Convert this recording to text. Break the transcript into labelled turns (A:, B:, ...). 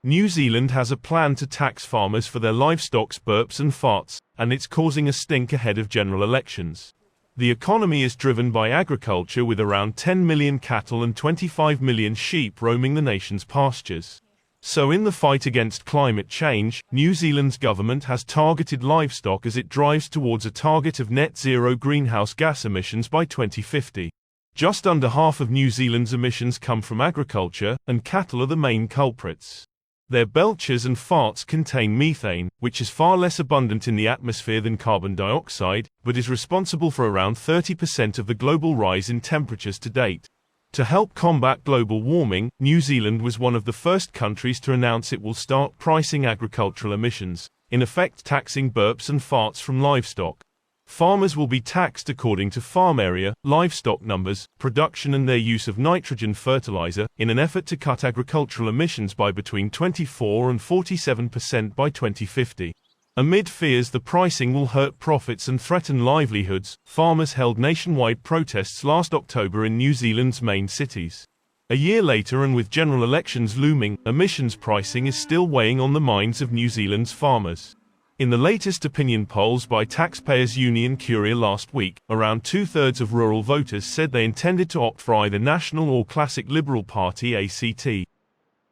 A: New Zealand has a plan to tax farmers for their livestock's burps and farts, and it's causing a stink ahead of general elections. The economy is driven by agriculture, with around 10 million cattle and 25 million sheep roaming the nation's pastures. So in the fight against climate change, New Zealand's government has targeted livestock as it drives towards a target of net zero greenhouse gas emissions by 2050. Just under half of New Zealand's emissions come from agriculture, and cattle are the main culprits. Their belches and farts contain methane, which is far less abundant in the atmosphere than carbon dioxide, but is responsible for around 30% of the global rise in temperatures to date. To help combat global warming, New Zealand was one of the first countries to announce it will start pricing agricultural emissions, in effect taxing burps and farts from livestock. Farmers will be taxed according to farm area, livestock numbers, production and their use of nitrogen fertilizer, in an effort to cut agricultural emissions by between 24 and 47% by 2050. Amid fears the pricing will hurt profits and threaten livelihoods, farmers held nationwide protests last October in New Zealand's main cities. A year later, and with general elections looming, emissions pricing is still weighing on the minds of New Zealand's farmers. In the latest opinion polls by Taxpayers Union Curia last week, around two-thirds of rural voters said they intended to opt for either National or Classic Liberal Party (ACT).